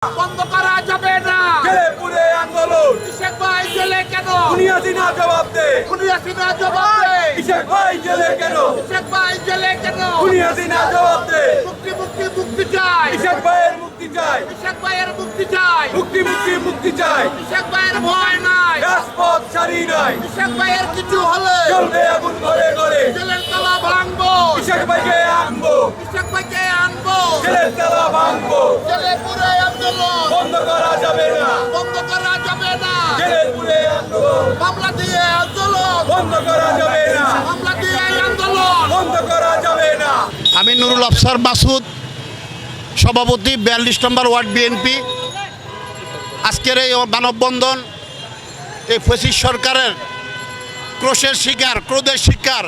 বন্ধ করা যাবে না। জেলে পুরে আন্দোলন। ইশাক ভাই জেলে কেন? দুনিয়াদিনা জবাব দে। দুনিয়াদিনা জবাব দে। ইশাক ভাই জেলে কেন? ইশাক ভাই জেলে কেন? দুনিয়াদিনা জবাব দে। মুক্তি মুক্তি মুক্তি চাই। ইশাক ভাইয়ের মুক্তি চাই। ইশাক ভাইয়ের মুক্তি চাই। মুক্তি মুক্তি মুক্তি চাই। ইশাক ভাইয়ের ভয় নাই। রাজপথ ছাড়ি নাই। ইশাক ভাইয়ের কিছু হলে চলবে আগুন ঘরে ঘরে। জেলের তালা ভাঙবো। ইশাক ভাইকে আনবো। ইশাক ভাইকে আনবো। জেলের তালা ভাঙবো। জেলে পুরে আন্দোলন বন্ধ করা যাবে না। বন্ধ করা যাবে না। জেলে পুরে আন্দোলন। মামলা দিয়ে আন্দোলন বন্ধ করা যাবে না। মামলা দিয়ে আন্দোলন বন্ধ করা যাবে না। আমি নুরুল আফসার মাসুদ, সভাপতি ৪২ নম্বর ওয়ার্ড বিএনপি। আজকের এই মানববন্ধন এই ফ্যাসিস্ট সরকারের ক্রোশের শিকার, ক্রোধের শিকার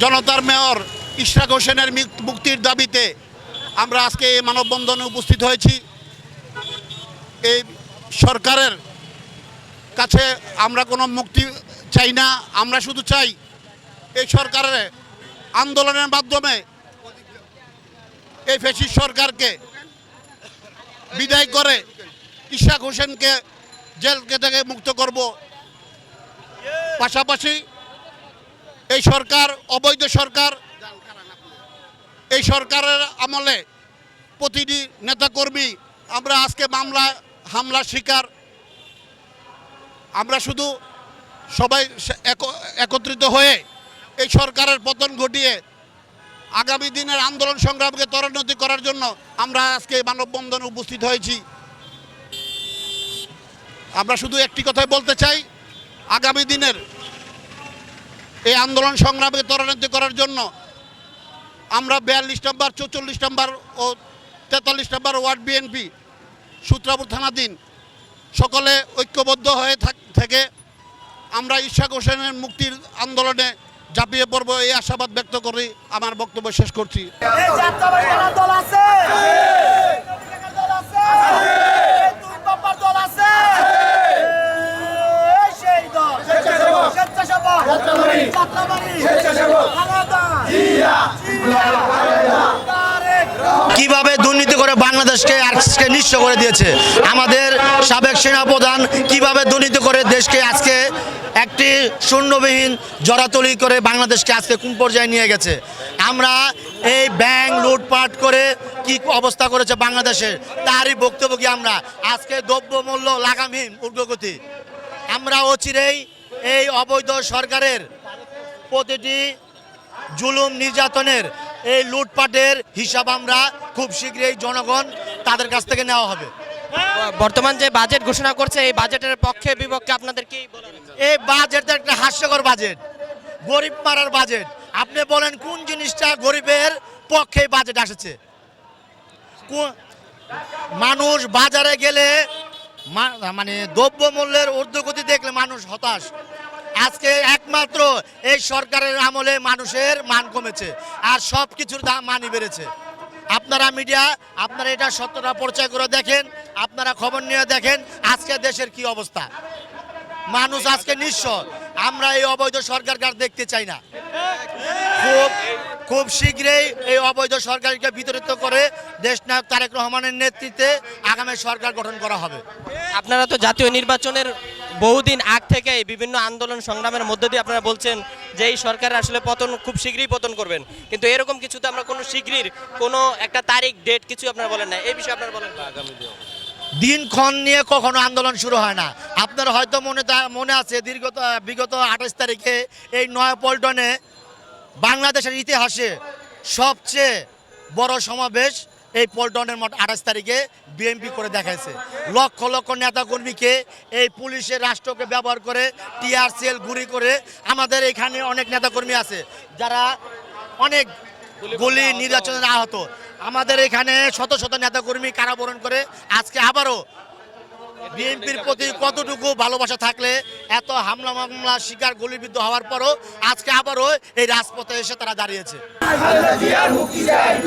জনতার মেয়র ইশরাক হোসেনের মুক্তির দাবিতে আমরা আজকে এই মানববন্ধনে উপস্থিত হয়েছি। এই সরকারের কাছে আমরা কোনো মুক্তি চাই না, আমরা শুধু চাই এই সরকারের আন্দোলনের মাধ্যমে এই ফ্যাসিস্ট সরকারকে বিদায় করে ইশরাক হোসেনকে জেল থেকে মুক্ত করব। পাশাপাশি এই সরকার অবৈধ সরকার, এই সরকারের আমলে প্রতিটি নেতাকর্মী আমরা আজকে হামলার শিকার। আমরা শুধু সবাই একত্রিত হয়ে এই সরকারের পতন ঘটিয়ে আগামী দিনের আন্দোলন সংগ্রামকে ত্বরান্বিত করার জন্য আমরা আজকে মানববন্ধনে উপস্থিত হয়েছি। আমরা শুধু একটি কথাই বলতে চাই, আগামী দিনের এই আন্দোলন সংগ্রামকে ত্বরান্বিত করার জন্য আমরা ৪২ নম্বর, ৪৪ নম্বর ও ৪৩ নম্বর ওয়ার্ড বিএনপি সূত্রাপুর থানাধীন সকলে ঐক্যবদ্ধ হয়ে থেকে আমরা ইশরাক হোসেনের মুক্তির আন্দোলনে ঝাঁপিয়ে পড়ব, এই আশাবাদ ব্যক্ত করি আমার বক্তব্য শেষ করছি। কিভাবে দুর্নীতি করে বাংলাদেশকে আজকে নিঃস্ব করে দিয়েছে, আমাদের সাবেক সেনাপ্রধান কিভাবে দুর্নীতি করে দেশকে আজকে একটি শূন্যবিহীন জরাতলি করে বাংলাদেশকে আজকে কোন পর্যায়ে নিয়ে গেছে। আমরা এই ব্যাংক লুটপাট করে কি অবস্থা করেছে বাংলাদেশের, তারই ভুক্তভোগী আমরা। আজকে দ্রব্যমূল্য লাগামহীন ঊর্ধ্বগতি। আমরা অচিরেই এই অবৈধ সরকারের প্রতিটি জুলুম নির্যাতনের, এই লুটপাটের হিসাব আমরা খুব শীঘ্রই জনগণ তাদের কাছ থেকে নেওয়া হবে। বর্তমান যে বাজেট ঘোষণা করছে, এই বাজেটের পক্ষে বিপক্ষে আপনাদের কি বলার আছে? এই বাজেট একটা হাস্যকর বাজেট, গরিব মারার বাজেট। আপনি বলেন কোন জিনিসটা গরিবের পক্ষে বাজেট আসছে? মানুষ বাজারে গেলে মানে দ্রব্যমূল্যের ঊর্ধ্বগতি দেখলে মানুষ হতাশ। আজকে একমাত্র এই সরকারের আমলে মানুষের মান কমেছে আর সব কিছুর দাম মানই বেড়েছে। আপনারা মিডিয়া, আপনারা এটা সত্যটা পরিচয় করে দেখেন, আপনারা খবর নিয়ে দেখেন আজকে দেশের কি অবস্থা। মানুষ আজকে নিঃস্ব। আমরা এই অবৈধ সরকারকে আর দেখতে চাই না। খুব শীঘ্রই এই অবৈধ সরকারকে বিতরিত করে দেশনায়ক তারেক রহমানের নেতৃত্বে আগামী সরকার গঠন করা হবে। আপনারা তো জাতীয় নির্বাচনের বহুদিন আগ থেকে বিভিন্ন আন্দোলন সংগ্রামের মধ্যে দিয়ে আপনারা বলছেন যে এই সরকার আসলে পতন খুব শীঘ্রই পতন করবেন, কিন্তু এরকম কিছু তো আমরা কোনো শীঘ্রই কোনো একটা তারিখ ডেট কিছু আপনারা বলেন না। এই বিষয়ে আপনারা বলেন আগামী দিনক্ষণ নিয়ে কখনো আন্দোলন শুরু হয় না। আপনার হয়তো মনে আছে বিগত ২৮ তারিখে এই নয়াপল্টনে বাংলাদেশের ইতিহাসে সবচেয়ে বড় সমাবেশ এই পল্টনের মঠ ২৮ তারিখে বিএনপি করে দেখাইছে। লক্ষ লক্ষ নেতাকর্মীকে এই পুলিশের রাষ্ট্রকে ব্যবহার করে টিআর সেল গুলি করে, আমাদের এখানে অনেক নেতাকর্মী আছে যারা অনেক গুলি নির্যাতনে আহত। আমাদের এখানে শত শত নেতাকর্মী কারাবরণ করে আজকে আবারও বিএনপির প্রতি কতটুকু ভালোবাসা থাকলে এত হামলা মামলা শিকার গুলিবিদ্ধ হওয়ার পরও আজকে আবারও এই রাজপথে এসে তারা দাঁড়িয়েছে।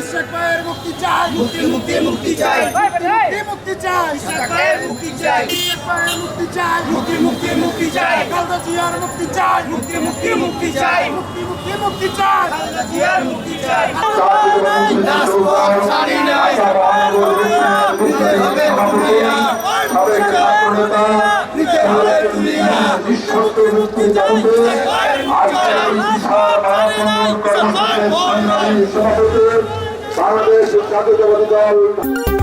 ইশরাক ভাইয়ের মুক্তি চাই, মুক্তি মুক্তি মুক্তি চাই, মুক্তি মুক্তি চাই, ইশরাক ভাইয়ের মুক্তি চাই, ইশরাক ভাইয়ের মুক্তি চাই, মুক্তি মুক্তি মুক্তি চাই, খালেদা জিয়ার মুক্তি চাই, মুক্তি মুক্তি মুক্তি চাই, মুক্তি মুক্তি মুক্তি চাই, খালেদা জিয়ার মুক্তি চাই। রাজপথ ছাড়ি নাই, নিতে হবে দুনিয়া, নিতে হবে দুনিয়া, মুক্তি চাই, বাংলাদেশ জাতীয়তাবাদী দল